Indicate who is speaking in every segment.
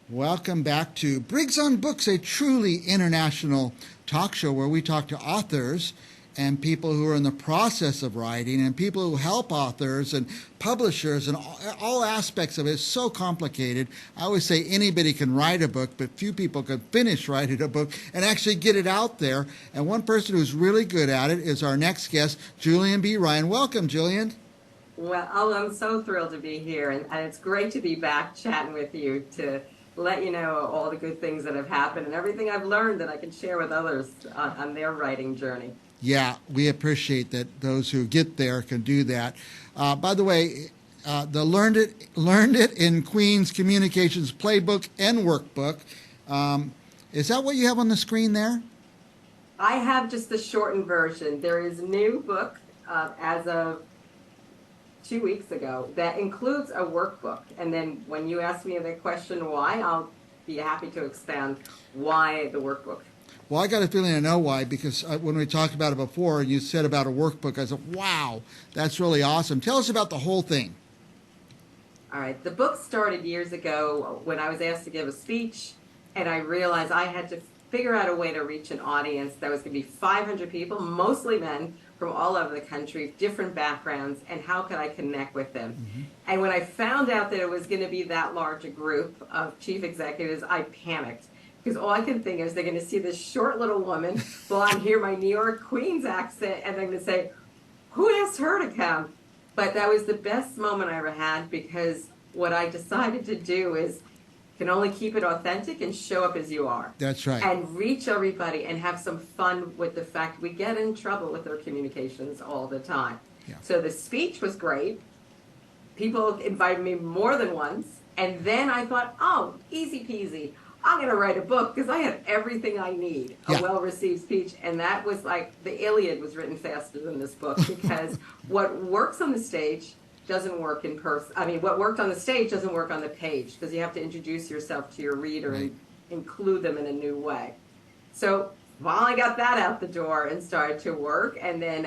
Speaker 1: Welcome back to Briggs on Books, a truly international talk show where we talk to authors and people who are in the process of writing and people who help authors and publishers and all aspects of it. It's so complicated. I always say anybody can write a book, but few people can finish writing a book and actually get it out there. And one person who's really good at it is our next guest, Julienne B. Ryan. Welcome, Julienne.
Speaker 2: Well, I'm so thrilled to be here, and it's great to be back chatting with you to let you know all the good things that have happened and everything I've learned that I can share with others on their writing journey.
Speaker 1: Yeah, we appreciate that those who get there can do that. By the way, the Learned It in Queens Communications Playbook and Workbook. Is that what you have on the screen there?
Speaker 2: I have just the shortened version. There is a new book as of 2 weeks ago that includes a workbook. And then when you ask me the question why, I'll be happy to expand why the workbook.
Speaker 1: Well, I got a feeling I know why, because when we talked about it before and you said about a workbook, I said, wow, that's really awesome. Tell us about the whole thing.
Speaker 2: All right. The book started years ago when I was asked to give a speech, and I realized I had to figure out a way to reach an audience that was going to be 500 people, mostly men from all over the country, different backgrounds, and how could I connect with them? Mm-hmm. And when I found out that it was going to be that large a group of chief executives, I panicked. Because all I can think is they're going to see this short little woman while I hear my New York Queens accent, and they're going to say, who asked her to come? But that was the best moment I ever had, because what I decided to do is can only keep it authentic and show up as you are.
Speaker 1: That's right.
Speaker 2: And reach everybody and have some fun with the fact we get in trouble with our communications all the time. Yeah. So the speech was great. People invited me more than once. And then I thought, oh, easy peasy. I'm going to write a book because I had everything I need, a well-received speech. And that was like the Iliad was written faster than this book, because what works on the stage doesn't work in person. I mean, what worked on the stage doesn't work on the page, because you have to introduce yourself to your reader and include them in a new way. So while I got that out the door and started to work, and then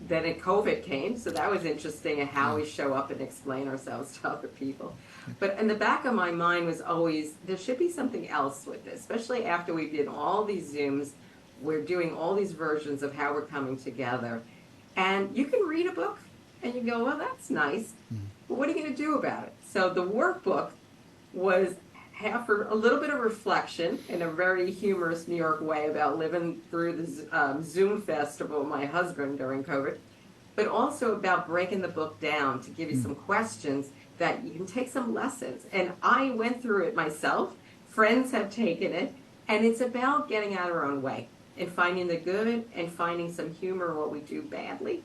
Speaker 2: COVID came, so that was interesting, and how we show up and explain ourselves to other people. But in the back of my mind was always, there should be something else with this, especially after we did all these Zooms. We're doing all these versions of how we're coming together. And you can read a book, and you go, well, that's nice, but what are you going to do about it? So the workbook was a little bit of reflection in a very humorous New York way about living through the Zoom festival with my husband during COVID, but also about breaking the book down to give you some questions that you can take some lessons. And I went through it myself. Friends have taken it, and it's about getting out of our own way and finding the good and finding some humor in what we do badly.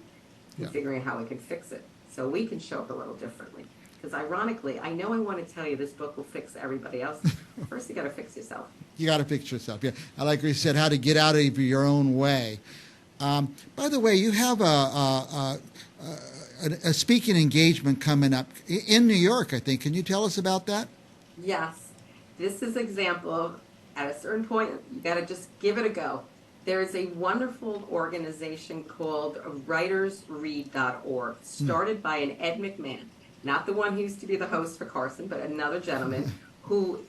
Speaker 2: And figuring out how we can fix it so we can show up a little differently. Because ironically, I know I want to tell you this book will fix everybody else. First, you got to fix yourself. You
Speaker 1: got to fix yourself. Yeah, I like you said, how to get out of your own way. By the way, you have a speaking engagement coming up in New York, I think. Can you tell us about that?
Speaker 2: Yes. This is an example of, at a certain point, you got to just give it a go. There is a wonderful organization called writersread.org, started by an Ed McMahon, not the one who used to be the host for Carson, but another gentleman who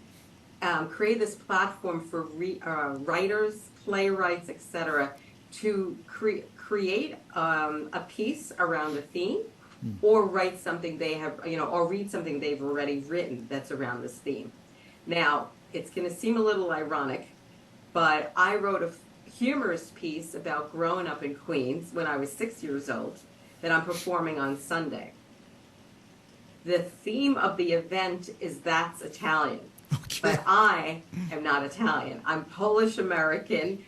Speaker 2: created this platform for writers, playwrights, etc., to create a piece around a theme, or write something they have, or read something they've already written that's around this theme. Now, it's going to seem a little ironic, but I wrote a humorous piece about growing up in Queens when I was 6 years old that I'm performing on Sunday. The theme of the event is That's Italian. Okay. But I am not Italian. I'm Polish-American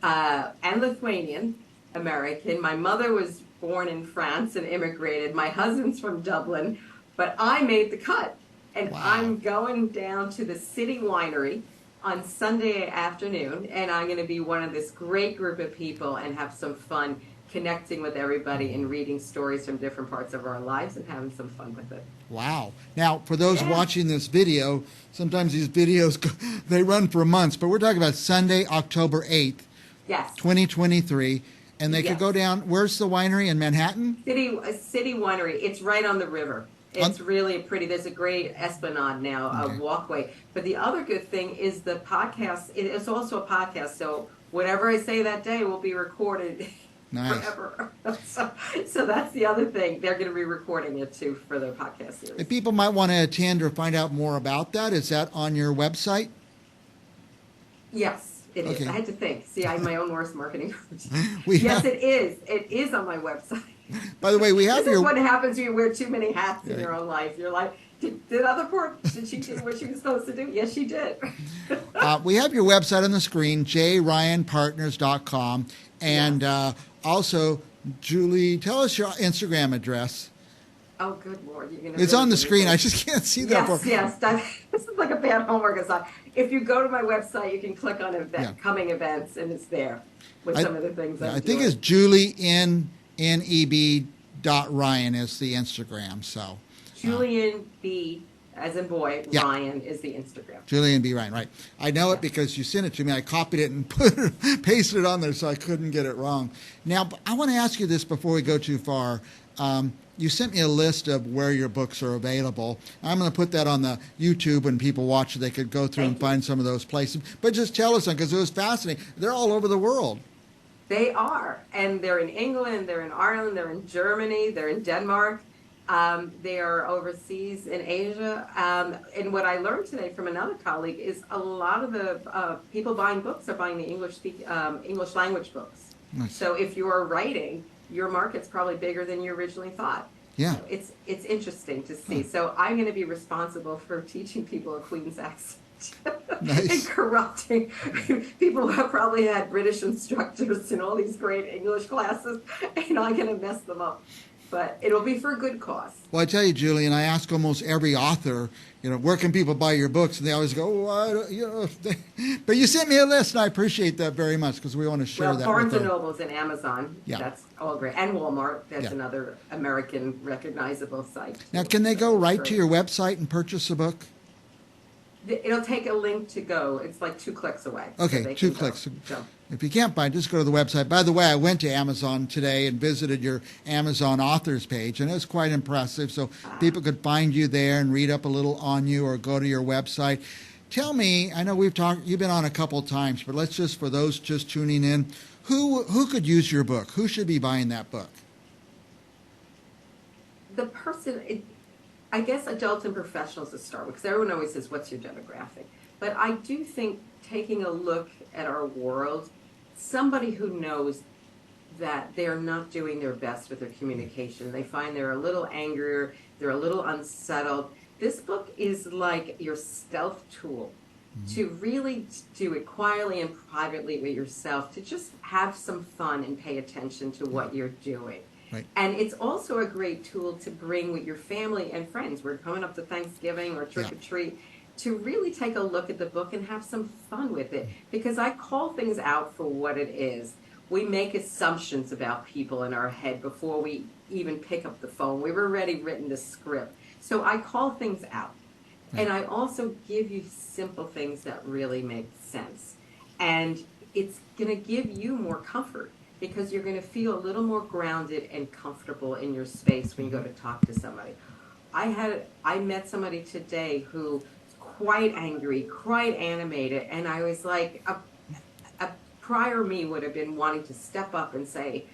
Speaker 2: and Lithuanian-American. My mother was born in France and immigrated. My husband's from Dublin, but I made the cut. And I'm going down to the City Winery on Sunday afternoon, and I'm going to be one of this great group of people and have some fun connecting with everybody and reading stories from different parts of our lives and having some fun with it.
Speaker 1: Wow. Now, for those watching this video, sometimes these videos, they run for months, but we're talking about Sunday, October 8th, 2023, and they could go down, where's the winery in Manhattan?
Speaker 2: City Winery. It's right on the river. It's really pretty. There's a great esplanade now, a walkway. But the other good thing is the podcast. It's also a podcast, so whatever I say that day will be recorded forever. So that's the other thing. They're going to be recording it too for their podcast series.
Speaker 1: If people might want to attend or find out more about that, is that on your website?
Speaker 2: Yes, it is. I had to think. See, I'm my own worst marketing.
Speaker 1: Yes,
Speaker 2: it is. It is on my website.
Speaker 1: By the way, we have
Speaker 2: This is what happens when you wear too many hats in your own life. You're like, did she do what she was supposed to do? Yes, she did.
Speaker 1: We have your website on the screen, jryanpartners.com. And also, Julie, tell us your Instagram address.
Speaker 2: Oh, good Lord.
Speaker 1: It's on the screen. I just can't see that.
Speaker 2: Yes. This is like a bad homework assignment. If you go to my website, you can click on coming events, and it's there with some of the things I'm
Speaker 1: I think it's JulieNEB.Ryan is the Instagram. So
Speaker 2: Julienne B, as in boy, Ryan is the Instagram.
Speaker 1: Julienne B. Ryan, right. I know it because you sent it to me. I copied it and pasted it on there so I couldn't get it wrong. Now, I want to ask you this before we go too far. You sent me a list of where your books are available. I'm going to put that on the YouTube when people watch it. They could go through and find some of those places. But just tell us, because it was fascinating. They're all over the world.
Speaker 2: They are. And they're in England, they're in Ireland, they're in Germany, they're in Denmark. They are overseas in Asia. And what I learned today from another colleague is a lot of the people buying books are buying the English language books.
Speaker 1: Nice.
Speaker 2: So if you are writing, your market's probably bigger than you originally thought.
Speaker 1: Yeah.
Speaker 2: So it's interesting to see. So I'm going to be responsible for teaching people a Queen's accent.
Speaker 1: Nice.
Speaker 2: And corrupting people who have probably had British instructors in all these great English classes, and I'm going to mess them up. But it'll be for a good cause.
Speaker 1: Well, I tell you, Julian, I ask almost every author, where can people buy your books? And they always go, but you sent me a list, and I appreciate that very much because we want to share that
Speaker 2: Barnes
Speaker 1: with
Speaker 2: & Noble's and Amazon.
Speaker 1: Yeah.
Speaker 2: That's all great. And Walmart. That's another American recognizable site.
Speaker 1: Now, can they go right to your website and purchase a book?
Speaker 2: It'll take a link to go. It's like 2 clicks away.
Speaker 1: Okay,
Speaker 2: so
Speaker 1: 2 clicks.
Speaker 2: So.
Speaker 1: If you can't find it, just go to the website. By the way, I went to Amazon today and visited your Amazon authors page, and it was quite impressive. So people could find you there and read up a little on you or go to your website. Tell me, I know you've been on a couple times, but let's just, for those just tuning in, who could use your book? Who should be buying that book?
Speaker 2: The person... I guess adults and professionals to start with, because everyone always says, what's your demographic? But I do think taking a look at our world, somebody who knows that they're not doing their best with their communication, they find they're a little angrier, they're a little unsettled. This book is like your stealth tool to really do it quietly and privately with yourself, to just have some fun and pay attention to what you're doing.
Speaker 1: Right.
Speaker 2: And it's also a great tool to bring with your family and friends. We're coming up to Thanksgiving or trick or treat, to really take a look at the book and have some fun with it. Because I call things out for what it is. We make assumptions about people in our head before we even pick up the phone. We've already written the script. So I call things out. Right. And I also give you simple things that really make sense. And it's going to give you more comfort, because you're going to feel a little more grounded and comfortable in your space when you go to talk to somebody. I met somebody today who was quite angry, quite animated, and I was like, a prior me would have been wanting to step up and say,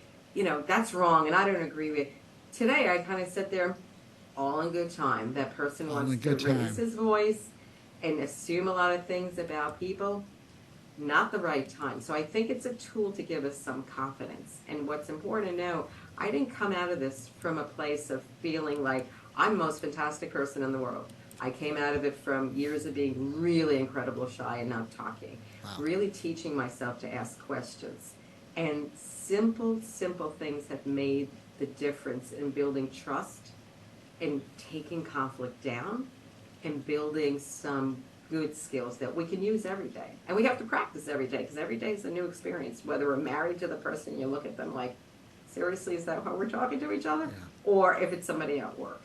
Speaker 2: that's wrong, and I don't agree with it. Today, I kind of sit there, all in good time. That person wants to raise his voice and assume a lot of things about people. Not the right time. So I think it's a tool to give us some confidence. And what's important to know, I didn't come out of this from a place of feeling like I'm the most fantastic person in the world. I came out of it from years of being really incredible shy and not talking. Wow. Really teaching myself to ask questions. And simple things have made the difference in building trust and taking conflict down and building some good skills that we can use every day. And we have to practice every day, because every day is a new experience. Whether we're married to the person, you look at them like, seriously, is that how we're talking to each other? Yeah. Or if it's somebody at work.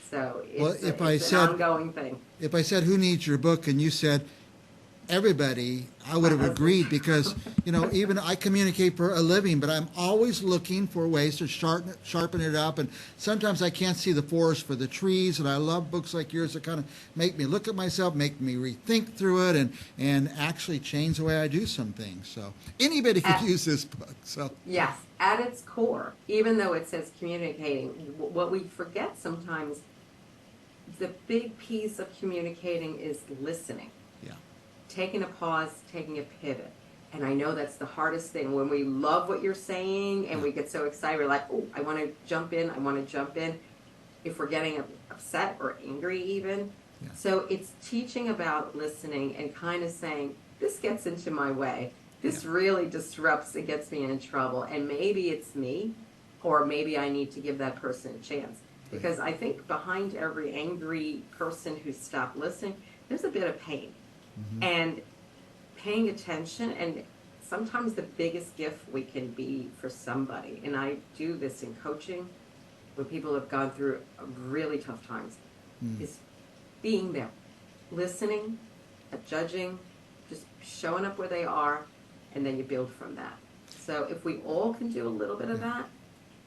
Speaker 2: So it's an ongoing thing.
Speaker 1: If I said, who needs your book, and you said, everybody, I would have agreed because, even I communicate for a living, but I'm always looking for ways to sharpen it up. And sometimes I can't see the forest for the trees. And I love books like yours that kind of make me look at myself, make me rethink through it, and actually change the way I do some things. So anybody could use this book. So
Speaker 2: yes, at its core, even though it says communicating, what we forget sometimes, the big piece of communicating is listening.
Speaker 1: yeah.
Speaker 2: Taking a pause, taking a pivot. And I know that's the hardest thing when we love what you're saying and we get so excited, we're like, oh, I want to jump in, if we're getting upset or angry even.
Speaker 1: Yeah.
Speaker 2: So it's teaching about listening and kind of saying, this gets into my way. This really disrupts, it gets me in trouble. And maybe it's me, or maybe I need to give that person a chance. Because I think behind every angry person who stopped listening, there's a bit of pain. Mm-hmm. And paying attention, and sometimes the biggest gift we can be for somebody, and I do this in coaching when people have gone through really tough times, is being there, listening, not judging, just showing up where they are, and then you build from that. So if we all can do a little bit of that,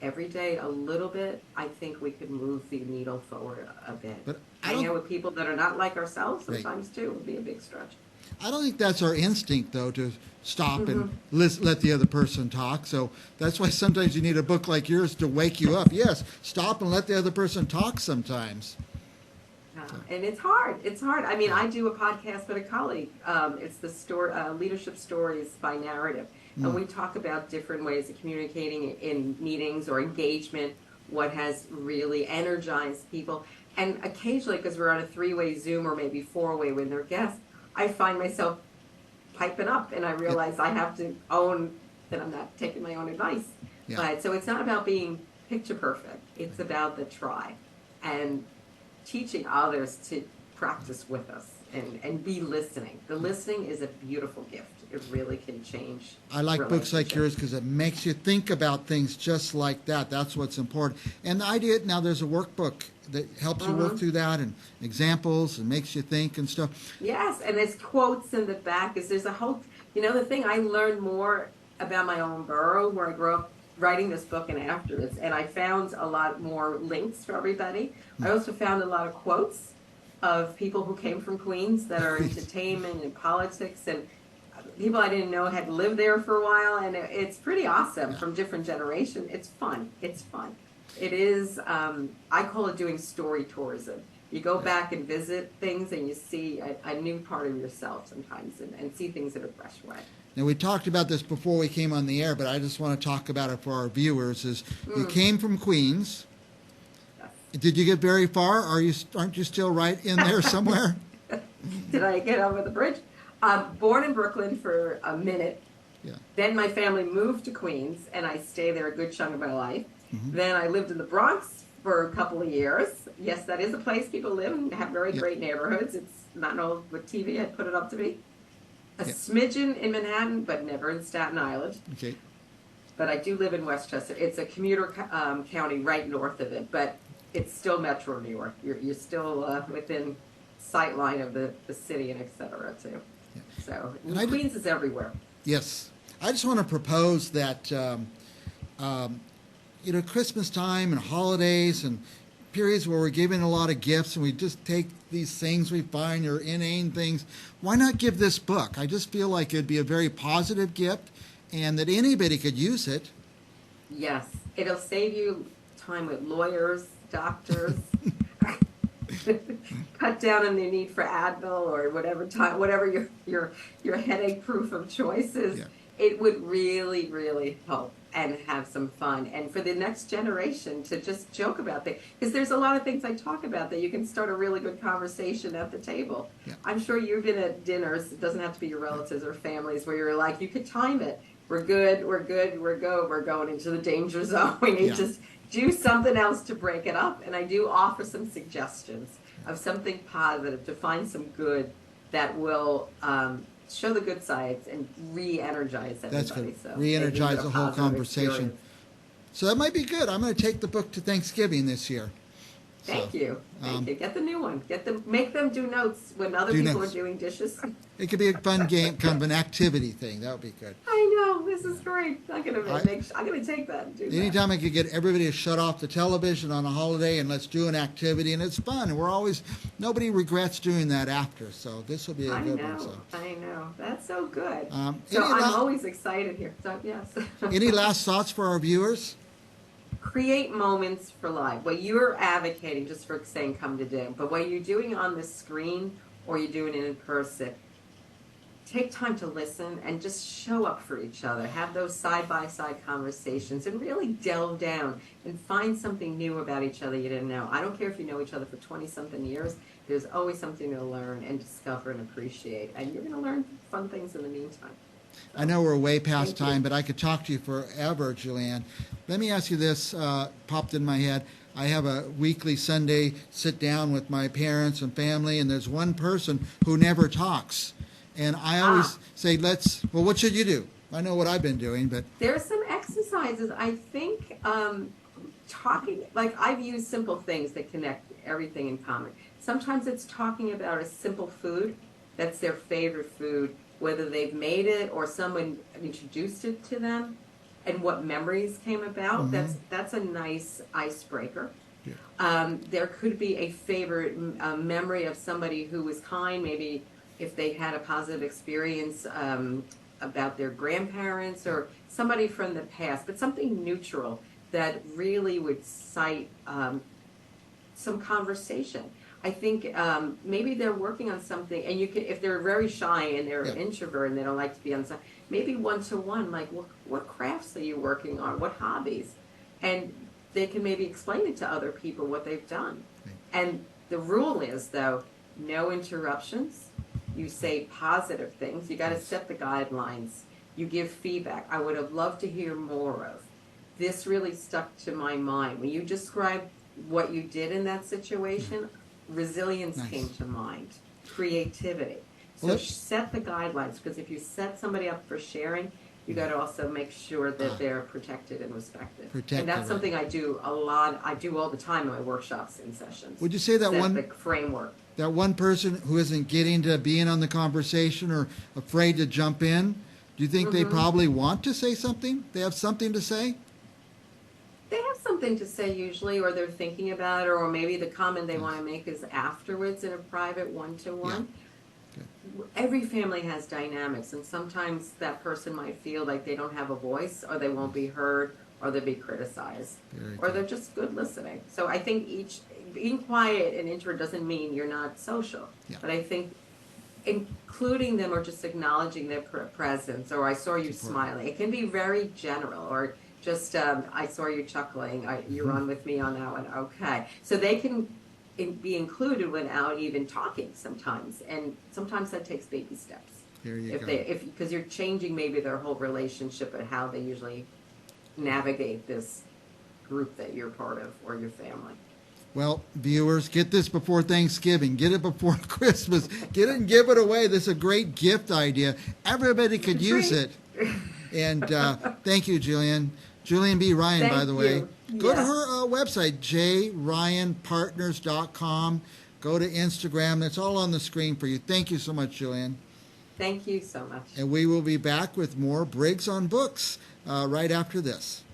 Speaker 2: every day a little bit, I think we could move the needle forward a bit.
Speaker 1: But
Speaker 2: I know with people that are not like ourselves, sometimes too, it would be a big stretch.
Speaker 1: I don't think that's our instinct, though, to stop and let the other person talk. So that's why sometimes you need a book like yours to wake you up. Yes, stop and let the other person talk sometimes.
Speaker 2: And it's hard. It's hard. I mean, I do a podcast with a colleague. It's the Leadership Stories by Narrative. And we talk about different ways of communicating in meetings or engagement, what has really energized people. And occasionally, because we're on a 3-way Zoom or maybe 4-way with their guests, I find myself piping up and I realize I have to own that I'm not taking my own advice.
Speaker 1: Yeah.
Speaker 2: But so it's not about being picture perfect. It's about the try and teaching others to practice with us and be listening. The listening is a beautiful gift. It really can change.
Speaker 1: I like books like yours because it makes you think about things just like that. That's what's important. And the idea, now there's a workbook that helps you work through that and examples and makes you think and stuff.
Speaker 2: Yes, and there's quotes in the back. There's a whole, the thing, I learned more about my own borough where I grew up writing this book and afterwards, and I found a lot more links for everybody. I also found a lot of quotes of people who came from Queens that are in entertainment and politics and people I didn't know had lived there for a while, and it's pretty awesome from different generations. It's fun. It's fun. It is, I call it doing story tourism. You go back and visit things and you see a new part of yourself sometimes and see things in a fresh way.
Speaker 1: Now, we talked about this before we came on the air, but I just want to talk about it for our viewers. You came from Queens. Yes. Did you get very far? Aren't you still right in there somewhere?
Speaker 2: Did I get over the bridge? Born in Brooklyn for a minute.
Speaker 1: Yeah.
Speaker 2: Then my family moved to Queens, and I stayed there a good chunk of my life. Then I lived in the Bronx for a couple of years. Yes, that is a place people live and have very great neighborhoods. It's not known what TV had put it up to be. A smidgen in Manhattan, but never in Staten Island. Okay. But I do live in Westchester. It's a commuter county right north of it, but it's still Metro New York. You're still within sight line of the city and et cetera, too. Yeah. So Queens is everywhere.
Speaker 1: Yes. I just want to propose that, Christmas time and holidays and periods where we're giving a lot of gifts and we just take these things we find are inane things. Why not give this book? I just feel like it'd be a very positive gift and that anybody could use it. Yes.
Speaker 2: It'll save you time with lawyers, doctors. Cut down on the need for Advil or whatever your headache proof of choice is. Yeah. It would really, really help and have some fun. And for the next generation to just joke about things. Because there's a lot of things I talk about that you can start a really good conversation at the table. Yeah. I'm sure you've been at dinners, it doesn't have to be your relatives or families, where you're like, you could time it. We're good, we're going into the danger zone. We need to do something else to break it up. And I do offer some suggestions of something positive to find some good that will show the good sides and re-energize everybody.
Speaker 1: That's good.
Speaker 2: So
Speaker 1: re-energize the whole conversation.
Speaker 2: Experience.
Speaker 1: So that might be good. I'm going to take the book to Thanksgiving this year.
Speaker 2: Thank you.
Speaker 1: um,
Speaker 2: Thank you. Get the new one. Make them do notes when other
Speaker 1: Do
Speaker 2: people
Speaker 1: notes.
Speaker 2: are doing dishes.
Speaker 1: It could be a fun game, kind of an activity thing. That would be good.
Speaker 2: I know. This is great. I'm
Speaker 1: I-
Speaker 2: gonna take that and do that.
Speaker 1: Anytime I could get everybody to shut off the television on a holiday and let's do an activity, and it's fun. And nobody regrets doing that after. So this will be a good one. So.
Speaker 2: I know. That's so good.
Speaker 1: Any
Speaker 2: I'm always excited here. So yes.
Speaker 1: Any last thoughts for our viewers?
Speaker 2: Create moments for life. What you're advocating, just for saying come to dinner, but what you're doing on the screen or you're doing it in person, take time to listen and just show up for each other. Have those side-by-side conversations and really delve down and find something new about each other you didn't know. I don't care if you know each other for 20-something years. There's always something to learn and discover and appreciate. And you're going to learn fun things in the meantime.
Speaker 1: I know we're way past time, but I could talk to you forever, Julienne. Let me ask you this, popped in my head. I have a weekly Sunday sit down with my parents and family, and there's one person who never talks. And I always say, well, what should you do? I know what I've been doing, but...
Speaker 2: There are some exercises. I think talking, like I've used simple things that connect everything in common. Sometimes it's talking about a simple food that's their favorite food, whether they've made it or someone introduced it to them, and what memories came about.
Speaker 1: Mm-hmm.
Speaker 2: That's a nice icebreaker.
Speaker 1: Yeah.
Speaker 2: There could be a favorite memory of somebody who was kind, maybe if they had a positive experience about their grandparents or somebody from the past, but something neutral that really would cite some conversation. I think maybe they're working on something, and you can, if they're very shy and they're an introvert and they don't like to be on site, maybe one-to-one, like what crafts are you working on, what hobbies, and they can maybe explain it to other people what they've done. And the rule is, though, no interruptions. You say positive things. You got to set the guidelines. You give feedback. I would have loved to hear more of. This really stuck to my mind. When you described what you did in that situation, resilience came to mind, creativity. So set the guidelines, because if you set somebody up for sharing, you got to also make sure that they're protected and respected. And that's something I do a lot. I do all the time in my workshops and sessions.
Speaker 1: Would you say that
Speaker 2: the framework?
Speaker 1: That one person who isn't getting to be in on the conversation or afraid to jump in, do you think they probably want to say something? They have something to say?
Speaker 2: They have something to say usually, or they're thinking about it, or maybe the comment they want to make is afterwards in a private one-to-one. Yeah. Okay. Every family has dynamics, and sometimes that person might feel like they don't have a voice, or they won't be heard, or they'll be criticized, or they're just good listening. So I think being quiet and introvert doesn't mean you're not social, but I think including them or just acknowledging their presence, or I saw you smiling, it can be very general, or just I saw you chuckling, you're on with me on that one, okay. So they can be included without even talking sometimes, and sometimes that takes baby steps.
Speaker 1: There you go.
Speaker 2: Because you're changing maybe their whole relationship and how they usually navigate this group that you're part of or your family.
Speaker 1: Well, viewers, get this before Thanksgiving. Get it before Christmas. Get it and give it away. This is a great gift idea. Everybody could use it. And thank you, Julienne. Julienne B. Ryan, by the way. Go to her website, jryanpartners.com. Go to Instagram. That's all on the screen for you. Thank you so much, Julienne.
Speaker 2: Thank you so much.
Speaker 1: And we will be back with more Briggs on Books right after this.